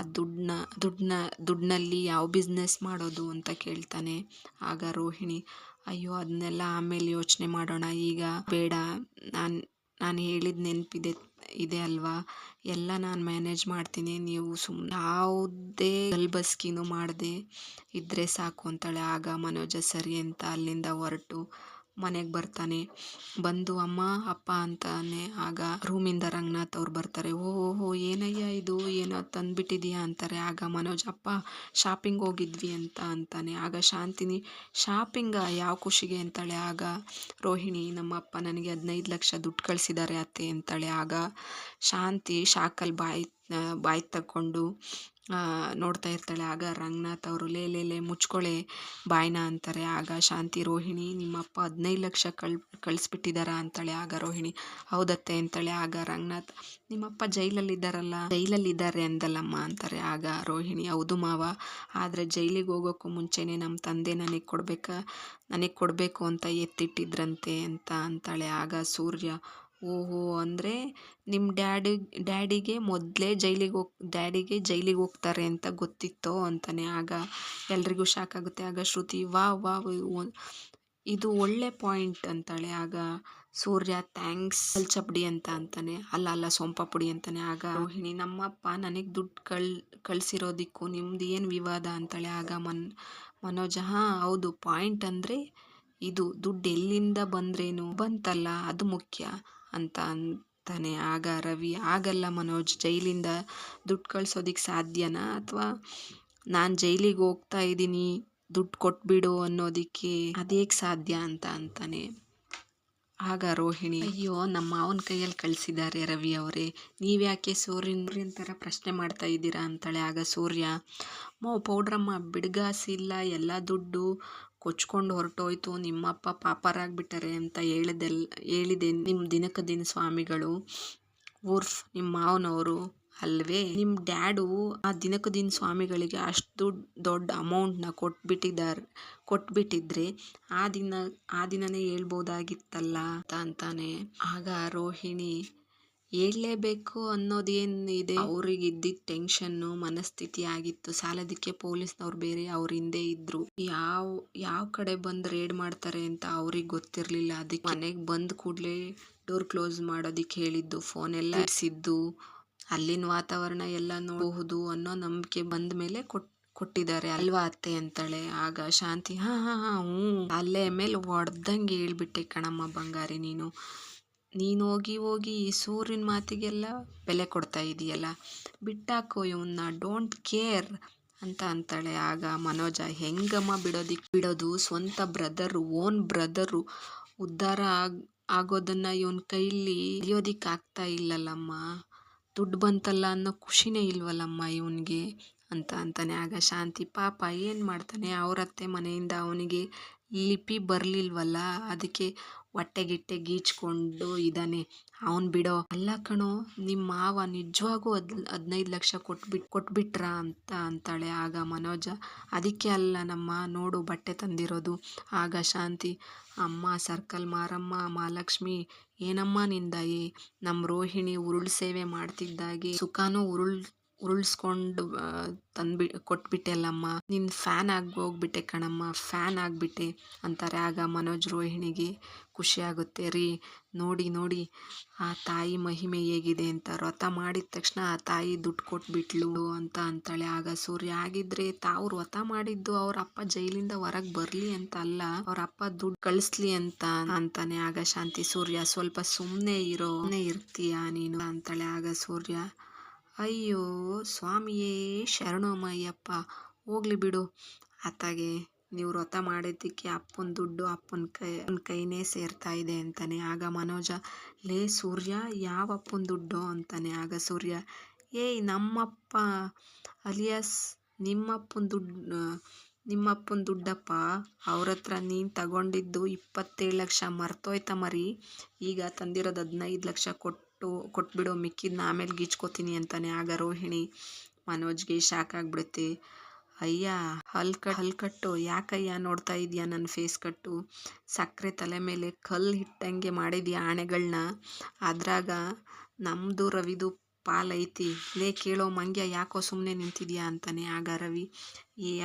ದುಡ್ಡಿನಲ್ಲಿ ಯಾವ ಬಿಸ್ನೆಸ್ ಮಾಡೋದು ಅಂತ ಕೇಳ್ತಾನೆ. ಆಗ ರೋಹಿಣಿ, ಅಯ್ಯೋ, ಅದನ್ನೆಲ್ಲ ಆಮೇಲೆ ಯೋಚನೆ ಮಾಡೋಣ, ಈಗ ಬೇಡ, ನಾನು ಹೇಳಿದ ಇದೆ ಅಲ್ವಾ, ಎಲ್ಲ ನಾನು ಮ್ಯಾನೇಜ್ ಮಾಡ್ತೀನಿ, ನೀವು ಸುಮ್ಮನೆ ಯಾವುದೇ ಗಲ್ಬಸ್ಕಿನೂ ಮಾಡದೆ ಇದ್ದರೆ ಸಾಕು ಅಂತಾಳೆ. ಆಗ ಮನೋಜ ಸರಿ ಅಂತ ಅಲ್ಲಿಂದ ಹೊರಟು ಮನೆಗೆ ಬರ್ತಾನೆ. ಬಂದು ಅಮ್ಮ ಅಪ್ಪ ಅಂತಾನೆ. ಆಗ ರೂಮಿಂದ ರಂಗನಾಥ್ ಅವ್ರು ಬರ್ತಾರೆ. ಓಹೋ ಏನಯ್ಯ ಇದು ಏನೋ ತಂದ್ಬಿಟ್ಟಿದೀಯಾ ಅಂತಾರೆ. ಆಗ ಮನೋಜ್ ಅಪ್ಪ ಶಾಪಿಂಗ್ ಹೋಗಿದ್ವಿ ಅಂತ ಅಂತಾನೆ. ಆಗ ಶಾಂತಿನಿ ಶಾಪಿಂಗ ಯಾವ ಖುಷಿಗೆ ಅಂತಾಳೆ. ಆಗ ರೋಹಿಣಿ ನಮ್ಮ ಅಪ್ಪ ನನಗೆ 15 ಲಕ್ಷ ದುಡ್ಡು ಕಳಿಸಿದ್ದಾರೆ ಅತ್ತೆ ಅಂತಾಳೆ. ಆಗ ಶಾಂತಿ ಶಾಕಲ್ಲಿ ಬಾಯಿ ತಕ್ಕೊಂಡು ನೋಡ್ತಾ ಇರ್ತಾಳೆ. ಆಗ ರಂಗನಾಥ್ ಅವರು ಲೇ ಮುಚ್ಕೊಳೆ ಬಾಯ್ನ ಅಂತಾರೆ. ಆಗ ಶಾಂತಿ ರೋಹಿಣಿ ನಿಮ್ಮಪ್ಪ 15 ಲಕ್ಷ ಕಳಿಸ್ಬಿಟ್ಟಿದಾರ ಅಂತಾಳೆ. ಆಗ ರೋಹಿಣಿ ಹೌದತ್ತೆ ಅಂತಾಳೆ. ಆಗ ರಂಗನಾಥ್ ನಿಮ್ಮಪ್ಪ ಜೈಲಲ್ಲಿದ್ದಾರೆ ಅಂದಲ್ಲಮ್ಮ ಅಂತಾರೆ. ಆಗ ರೋಹಿಣಿ ಹೌದು ಮಾವ, ಆದರೆ ಜೈಲಿಗೆ ಹೋಗೋಕ್ಕೂ ಮುಂಚೆನೇ ನಮ್ಮ ತಂದೆ ನನಗೆ ಕೊಡಬೇಕು ಅಂತ ಎತ್ತಿಟ್ಟಿದ್ರಂತೆ ಅಂತ ಅಂತಾಳೆ. ಆಗ ಸೂರ್ಯ ಓಹೋ ಅಂದರೆ ನಿಮ್ಮ ಡ್ಯಾಡಿಗೆ ಮೊದಲೇ ಡ್ಯಾಡಿಗೆ ಜೈಲಿಗೆ ಹೋಗ್ತಾರೆ ಅಂತ ಗೊತ್ತಿತ್ತೋ ಅಂತಾನೆ. ಆಗ ಎಲ್ರಿಗೂ ಶಾಕ್ ಆಗುತ್ತೆ. ಆಗ ಶ್ರುತಿ ವಾ ಇದು ಒಳ್ಳೆ ಪಾಯಿಂಟ್ ಅಂತಾಳೆ. ಆಗ ಸೂರ್ಯ ಥ್ಯಾಂಕ್ಸ್ ಚಪ್ಡಿ ಅಂತ ಅಂತಾನೆ. ಅಲ್ಲ ಸೋಂಪಾಪುಡಿ ಅಂತಾನೆ. ಆಗ ರೋಹಿಣಿ ನಮ್ಮಪ್ಪ ನನಗೆ ದುಡ್ಡು ಕಳಿಸಿರೋದಿಕ್ಕೂ ನಿಮ್ದು ಏನು ವಿವಾದ ಅಂತಾಳೆ. ಆಗ ಮನೋಜ ಹೌದು ಪಾಯಿಂಟ್ ಅಂದರೆ ಇದು ದುಡ್ಡು ಎಲ್ಲಿಂದ ಬಂದ್ರೇನು ಬಂತಲ್ಲ ಅದು ಮುಖ್ಯ ಅಂತ ಅಂತಾನೆ. ಆಗ ರವಿ ಆಗಲ್ಲ ಮನೋಜ್, ಜೈಲಿಂದ ದುಡ್ಡು ಕಳ್ಸೋದಿಕ್ಕೆ ಸಾಧ್ಯನಾ, ಅಥವಾ ನಾನು ಜೈಲಿಗೆ ಹೋಗ್ತಾ ಇದ್ದೀನಿ ದುಡ್ಡು ಕೊಟ್ಬಿಡು ಅನ್ನೋದಕ್ಕೆ ಅದೇಗೆ ಸಾಧ್ಯ ಅಂತ ಅಂತಾನೆ. ಆಗ ರೋಹಿಣಿ ಅಯ್ಯೋ ನಮ್ಮ ಮಾವನ ಕೈಯಲ್ಲಿ ಕಳಿಸಿದ್ದಾರೆ ರವಿ ಅವರೇ, ನೀವ್ಯಾಕೆ ಸೂರ್ಯನ ಥರ ಪ್ರಶ್ನೆ ಮಾಡ್ತಾ ಇದ್ದೀರಾ ಅಂತಾಳೆ. ಆಗ ಸೂರ್ಯ ಪೌಡ್ರಮ್ಮ ಬಿಡ್ಗಾಸಿಲ್ಲ, ಎಲ್ಲ ದುಡ್ಡು ಕೊಚ್ಕೊಂಡು ಹೊರಟೋಯ್ತು, ನಿಮ್ಮಪ್ಪ ಪಾಪರಾಗ್ಬಿಟ್ಟಾರೆ ಅಂತ ಹೇಳಿದೆ ನಿಮ್ಮ ದಿನಕದಿನ ಸ್ವಾಮಿಗಳು ಉರ್ಫ್ ನಿಮ್ಮ ಮಾವನವರು ಅಲ್ವೇ. ನಿಮ್ಮ ಡ್ಯಾಡು ಆ ದಿನಕದಿನ ಸ್ವಾಮಿಗಳಿಗೆ ಅಷ್ಟು ದೊಡ್ಡ ಅಮೌಂಟ್ನ ಕೊಟ್ಬಿಟ್ಟಿದ್ರೆ ಆ ದಿನನೇ ಹೇಳ್ಬೋದಾಗಿತ್ತಲ್ಲ ಅಂತಾನೆ. ಆಗ ರೋಹಿಣಿ ಹೇಳಲೇಬೇಕು ಅನ್ನೋದೇನಿದೆ, ಅವ್ರಿಗೆ ಇದ್ದಿದ್ದ ಟೆನ್ಷನ್ನು ಮನಸ್ಥಿತಿ ಆಗಿತ್ತು. ಸಾಲದಕ್ಕೆ ಪೊಲೀಸ್ನವ್ರು ಬೇರೆ ಅವ್ರ ಹಿಂದೆ ಇದ್ರು. ಯಾವ ಕಡೆ ಬಂದು ರೇಡ್ ಮಾಡ್ತಾರೆ ಅಂತ ಅವ್ರಿಗೆ ಗೊತ್ತಿರಲಿಲ್ಲ. ಅದಕ್ಕೆ ಮನೆಗೆ ಬಂದ ಕೂಡಲೇ ಡೋರ್ ಕ್ಲೋಸ್ ಮಾಡೋದಿಕ್ಕೆ ಹೇಳಿದ್ದು, ಫೋನೆಲ್ಲ ಇರಿಸಿದ್ದು, ಅಲ್ಲಿನ ವಾತಾವರಣ ಎಲ್ಲ ನೋಡಬಹುದು ಅನ್ನೋ ನಂಬಿಕೆ ಬಂದ ಮೇಲೆ ಕೊಟ್ಟಿದ್ದಾರೆ ಅಲ್ವಾ ಅತ್ತೆ ಅಂತಾಳೆ. ಆಗ ಶಾಂತಿ ಹ್ಞೂ ಅಲ್ಲೇ ಮೇಲೆ ಹೊಡೆದಂಗೆ ಹೇಳ್ಬಿಟ್ಟೆ ಕಣಮ್ಮ ಬಂಗಾರಿ, ನೀನು ಹೋಗಿ ಸೂರ್ಯನ ಮಾತಿಗೆಲ್ಲ ಬೆಲೆ ಕೊಡ್ತಾ ಇದೀಯಲ್ಲ, ಬಿಟ್ಟಾಕೋ ಇವನ್ನ, ಡೋಂಟ್ ಕೇರ್ ಅಂತ ಅಂತಾಳೆ. ಆಗ ಮನೋಜ ಹೆಂಗಮ್ಮ ಬಿಡೋದು, ಸ್ವಂತ ಓನ್ ಬ್ರದರು ಉದ್ಧಾರ ಆಗೋದನ್ನ ಇವನ್ ಕೈಲಿ ಹಿಡಿಯೋದಿಕ್ಕೆ ಆಗ್ತಾ ಇಲ್ಲಲ್ಲಮ್ಮ, ದುಡ್ಡು ಬಂತಲ್ಲ ಅನ್ನೋ ಖುಷಿನೇ ಇಲ್ವಲ್ಲಮ್ಮ ಇವನಿಗೆ ಅಂತ ಅಂತಾನೆ. ಆಗ ಶಾಂತಿ ಪಾಪ ಏನು ಮಾಡ್ತಾನೆ, ಅವರತ್ತೆ ಮನೆಯಿಂದ ಅವನಿಗೆ ಲಿಪಿ ಬರಲಿಲ್ವಲ್ಲ, ಅದಕ್ಕೆ ಹೊಟ್ಟೆಗಿಟ್ಟೆ ಗೀಚ್ಕೊಂಡು ಇದ್ದಾನೆ. ಅವನು ಬಿಡೋ. ಅಲ್ಲ ಕಣೋ, ನಿಮ್ಮ ಮಾವ ನಿಜವಾಗೂ 15 ಲಕ್ಷ ಕೊಟ್ಬಿಟ್ರಾ ಅಂತ ಅಂತಾಳೆ. ಆಗ ಮನೋಜ ಅದಕ್ಕೆ ಅಲ್ಲ ನಮ್ಮ ನೋಡು ಬಟ್ಟೆ ತಂದಿರೋದು. ಆಗ ಶಾಂತಿ ಅಮ್ಮ ಸರ್ಕಲ್ ಮಾರಮ್ಮ ಮಹಾಲಕ್ಷ್ಮಿ ಏನಮ್ಮ ನಿಂದಾಯಿ, ನಮ್ಮ ರೋಹಿಣಿ ಉರುಳು ಸೇವೆ ಮಾಡ್ತಿದ್ದಾಗೆ ಸುಖಾನು ಉರುಳಿಸ್ಕೊಂಡು ಕೊಟ್ಬಿಟ್ಟೆಲ್ಲಮ್ಮ, ನಿನ್ನ ಫ್ಯಾನ್ ಹೋಗ್ಬಿಟ್ಟೆ ಕಣಮ್ಮ, ಫ್ಯಾನ್ ಆಗಿಬಿಟ್ಟೆ ಅಂತಾರೆ. ಆಗ ಮನೋಜ್ ರೋಹಿಣಿಗೆ ಖುಷಿ ಆಗುತ್ತೆ. ರೀ ನೋಡಿ ಆ ತಾಯಿ ಮಹಿಮೆ ಹೇಗಿದೆ ಅಂತ, ವ್ರತ ಮಾಡಿದ ತಕ್ಷಣ ಆ ತಾಯಿ ದುಡ್ಡು ಕೊಟ್ಬಿಟ್ಲು ಅಂತ ಅಂತಾಳೆ. ಆಗ ಸೂರ್ಯ ಆಗಿದ್ರೆ ತಾವು ವ್ರತ ಮಾಡಿದ್ದು ಅವ್ರ ಅಪ್ಪ ಜೈಲಿಂದ ಹೊರಗೆ ಬರಲಿ ಅಂತ ಅಲ್ಲ, ಅವ್ರ ಅಪ್ಪ ದುಡ್ಡು ಕಳಿಸ್ಲಿ ಅಂತ ಅಂತಾನೆ. ಆಗ ಶಾಂತಿ ಸೂರ್ಯ ಸ್ವಲ್ಪ ಸುಮ್ಮನೆ ಇರ್ತೀಯಾ ನೀನು ಅಂತಾಳೆ. ಆಗ ಸೂರ್ಯ ಅಯ್ಯೋ ಸ್ವಾಮಿಯೇ ಶರಣಮಯ್ಯಪ್ಪ, ಹೋಗ್ಲಿ ಬಿಡು ಅತ್ತಾಗೆ, ನೀವು ವ್ರತ ಮಾಡಿದ್ದಕ್ಕೆ ಅಪ್ಪನ ದುಡ್ಡು ಅಪ್ಪನ ಕೈನೇ ಸೇರ್ತಾ ಇದೆ ಅಂತಾನೆ. ಆಗ ಮನೋಜ ಲೇ ಸೂರ್ಯ ಯಾವ ಅಪ್ಪನ ದುಡ್ಡು ಅಂತಾನೆ. ಆಗ ಸೂರ್ಯ ನಮ್ಮಪ್ಪ ಅಲಿಯಾಸ್ ನಿಮ್ಮಪ್ಪನ ದುಡ್ಡಪ್ಪ, ಅವ್ರ ಹತ್ರ ನೀನು ತಗೊಂಡಿದ್ದು 27 ಲಕ್ಷ ಮರ್ತೋಯ್ತ ಮರಿ, ಈಗ ತಂದಿರೋದು 15 ಲಕ್ಷ ಕೊಟ್ಬಿಡು, ಮಿಕ್ಕಿದ್ನ ಆಮೇಲೆ ಗೀಚ್ಕೋತೀನಿ ಅಂತಾನೆ. ಆಗ ರೋಹಿಣಿ ಮನೋಜ್ಗೆ ಶಾಕ್ ಆಗ್ಬಿಡುತ್ತೆ. ಅಯ್ಯ ಹಲ್ಕಟ್ಟು ಯಾಕಯ್ಯ ನೋಡ್ತಾ ಇದೀಯ ನನ್ನ ಫೇಸ್ ಕಟ್ಟು, ಸಕ್ಕರೆ ತಲೆ ಮೇಲೆ ಕಲ್ಲು ಇಟ್ಟಂಗೆ ಮಾಡಿದ್ಯಾ ಆಣೆಗಳನ್ನ, ಅದ್ರಾಗ ನಮ್ಮದು ರವಿದು ಪಾಲೈತಿ, ಲೇ ಕೇಳೋ ಮಂಗ್ಯ ಯಾಕೋ ಸುಮ್ಮನೆ ನಿಂತಿದ್ಯಾ ಅಂತಾನೆ. ಆಗ ರವಿ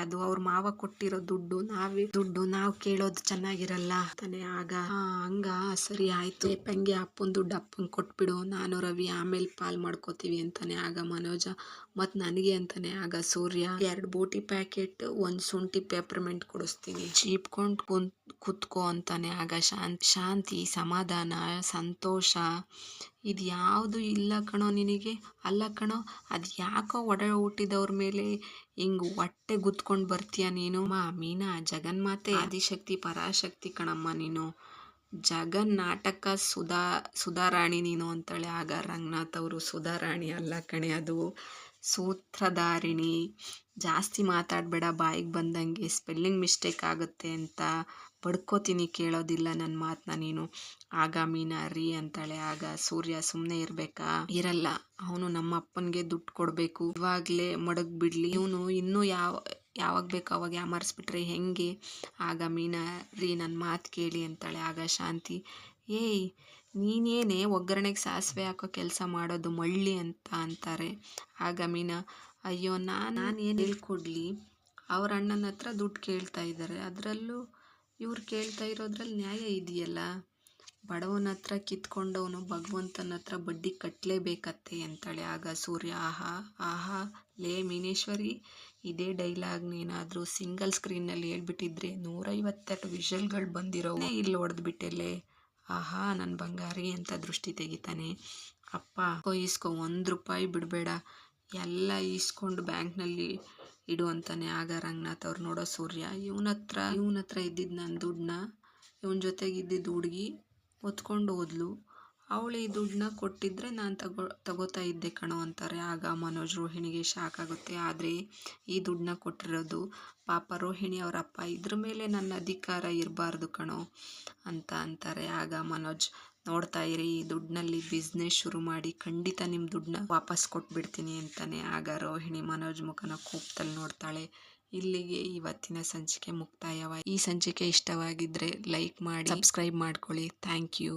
ಅದು ಅವ್ರ ಮಾವ ಕೊಟ್ಟಿರೋ ದುಡ್ಡು ನಾವು ಕೇಳೋದು ಚೆನ್ನಾಗಿರಲ್ಲ ಅಂತಾನೆ. ಆಗ ಹಂಗ ಸರಿ ಆಯ್ತು, ಪಂಗೆ ಅಪ್ಪನ ದುಡ್ಡು ಅಪ್ಪಂಗೆ ಕೊಟ್ಬಿಡು, ನಾನು ರವಿ ಆಮೇಲೆ ಪಾಲ್ ಮಾಡ್ಕೋತೀವಿ ಅಂತಾನೆ. ಆಗ ಮನೋಜ ಮತ್ತು ನನಗೆ ಅಂತಾನೆ. ಆಗ ಸೂರ್ಯ 2 ಬೋಟಿ ಪ್ಯಾಕೆಟ್ 1 ಶುಂಠಿ ಪೇಪರ್ಮೆಂಟ್ ಕೊಡಿಸ್ತೀನಿ, ಚೀಪ್ಕೊಂಡು ಕೂತ್ಕೋ ಅಂತಾನೆ. ಆಗ ಶಾಂತಿ, ಸಮಾಧಾನ, ಸಂತೋಷ ಇದು ಯಾವುದು ಇಲ್ಲ ಕಣೋ ನಿನಗೆ. ಅಲ್ಲ ಕಣೋ, ಅದು ಯಾಕೋ ಒಡ ಹುಟ್ಟಿದವ್ರ ಮೇಲೆ ಹಿಂಗೆ ಹೊಟ್ಟೆ ಗುದ್ಕೊಂಡು ಬರ್ತೀಯ ನೀನು. ಮೀನಾ, ಜಗನ್ಮಾತೆ ಆದಿಶಕ್ತಿ ಪರಾಶಕ್ತಿ ಕಣಮ್ಮ ನೀನು. ಜಗನ್ ನಾಟಕ ಸುಧಾರಾಣಿ ನೀನು ಅಂತಾಳೆ. ಆಗ ರಂಗನಾಥ್ ಅವರು, ಸುಧಾರಾಣಿ ಅಲ್ಲ ಕಣೆ, ಅದು ಸೂತ್ರಧಾರಿಣಿ. ಜಾಸ್ತಿ ಮಾತಾಡಬೇಡ, ಬಾಯಿಗೆ ಬಂದಂಗೆ ಸ್ಪೆಲ್ಲಿಂಗ್ ಮಿಸ್ಟೇಕ್ ಆಗುತ್ತೆ ಅಂತ ಬಡ್ಕೋತೀನಿ, ಕೇಳೋದಿಲ್ಲ ನನ್ನ ಮಾತನ್ನ ನೀನು. ಆಗ ಮೀನಾ ರೀ ಅಂತಾಳೆ. ಆಗ ಸೂರ್ಯ, ಸುಮ್ಮನೆ ಇರಬೇಕಾ? ಇರಲ್ಲ, ಅವನು ನಮ್ಮ ಅಪ್ಪನಿಗೆ ದುಡ್ಡು ಕೊಡಬೇಕು, ಇವಾಗಲೇ ಮಡಗ್ಬಿಡ್ಲಿ, ಇವನು ಇನ್ನೂ ಯಾವಾಗ ಬೇಕೋ ಅವಾಗ ಯಾಮಾರಿಸ್ಬಿಟ್ರೆ ಹೆಂಗೆ? ಆಗ ಮೀನಾ ರೀ ನನ್ನ ಮಾತು ಕೇಳಿ ಅಂತಾಳೆ. ಆಗ ಶಾಂತಿ, ಏಯ್ ನೀನೇನೇ ಒಗ್ಗರಣೆಗೆ ಸಾಸಿವೆ ಹಾಕೋ ಕೆಲಸ ಮಾಡೋದು ಮಳ್ಳಿ ಅಂತ ಅಂತಾರೆ. ಆಗ ಮೀನಾ, ಅಯ್ಯೋ ನಾನು ಏನು ಹೇಳ್ಕೊಡ್ಲಿ, ಅವ್ರ ಅಣ್ಣನ ಹತ್ರ ದುಡ್ಡು ಕೇಳ್ತಾ ಇದ್ದಾರೆ, ಅದರಲ್ಲೂ ಇವ್ರು ಕೇಳ್ತಾ ಇರೋದ್ರಲ್ಲಿ ನ್ಯಾಯ ಇದೆಯಲ್ಲ. ಬಡವನ ಹತ್ರ ಕಿತ್ಕೊಂಡವನು ಭಗವಂತನ ಹತ್ರ ಬಡ್ಡಿ ಕಟ್ಟಲೇಬೇಕತ್ತೆ ಅಂತಾಳೆ. ಆಗ ಸೂರ್ಯ, ಆಹಾ ಆಹಾ, ಲೇ ಮೀನೇಶ್ವರಿ, ಇದೇ ಡೈಲಾಗ್ನೇನಾದರೂ ಸಿಂಗಲ್ ಸ್ಕ್ರೀನಲ್ಲಿ ಹೇಳ್ಬಿಟ್ಟಿದ್ರೆ 152 ವಿಷಲ್ಗಳು ಬಂದಿರೋ ಇಲ್ಲಿ ಹೊಡೆದ್ಬಿಟ್ಟೆಲ್ಲೇ. ಆಹಾ ನನ್ನ ಬಂಗಾರಿ ಅಂತ ದೃಷ್ಟಿ ತೆಗಿತಾನೆ. ಅಪ್ಪ ಇಸ್ಕೊ, 1 ರೂಪಾಯಿ ಬಿಡಬೇಡ, ಎಲ್ಲ ಈಸ್ಕೊಂಡು ಬ್ಯಾಂಕ್ನಲ್ಲಿ ಇಡು ಅಂತಾನೆ. ಆಗ ರಂಗನಾಥ್ ಅವ್ರು, ನೋಡೋ ಸೂರ್ಯ, ಇವನ ಹತ್ರ ಇದ್ದಿದ್ದು ನನ್ನ ದುಡ್ಡನ್ನ ಇವನ ಜೊತೆಗೆ ಇದ್ದಿದ್ದು ಹುಡುಗಿ ಹೊತ್ಕೊಂಡು ಹೋದ್ಲು, ಅವಳು ಈ ದುಡ್ಡನ್ನ ಕೊಟ್ಟಿದ್ರೆ ನಾನು ತಗೋತಾ ಇದ್ದೆ ಕಣೋ ಅಂತಾರೆ. ಆಗ ಮನೋಜ್, ರೋಹಿಣಿಗೆ ಶಾಕ್ ಆಗುತ್ತೆ. ಆದರೆ ಈ ದುಡ್ಡನ್ನ ಕೊಟ್ಟಿರೋದು ಪಾಪ ರೋಹಿಣಿ ಅವರ ಅಪ್ಪ, ಇದ್ರ ಮೇಲೆ ನನ್ನ ಅಧಿಕಾರ ಇರಬಾರ್ದು ಕಣೋ ಅಂತ ಅಂತಾರೆ. ಆಗ ಮನೋಜ್, ನೋಡ್ತಾ ಇರಿ, ಈ ದುಡ್ಡಿನಲ್ಲಿ ಬಿಸ್ನೆಸ್ ಶುರು ಮಾಡಿ ಖಂಡಿತ ನಿಮ್ಮ ದುಡ್ಡನ್ನ ವಾಪಸ್ ಕೊಟ್ಬಿಡ್ತೀನಿ ಅಂತಾನೆ. ಆಗ ರೋಹಿಣಿ ಮನೋಜ್ ಮುಖನ ಕೋಪದಲ್ಲಿ ನೋಡ್ತಾಳೆ. ಇಲ್ಲಿಗೆ ಇವತ್ತಿನ ಸಂಚಿಕೆ ಮುಕ್ತಾಯವಾಯಿತು. ಈ ಸಂಚಿಕೆ ಇಷ್ಟವಾಗಿದ್ದರೆ ಲೈಕ್ ಮಾಡಿ, ಸಬ್ಸ್ಕ್ರೈಬ್ ಮಾಡ್ಕೊಳ್ಳಿ. Thank you.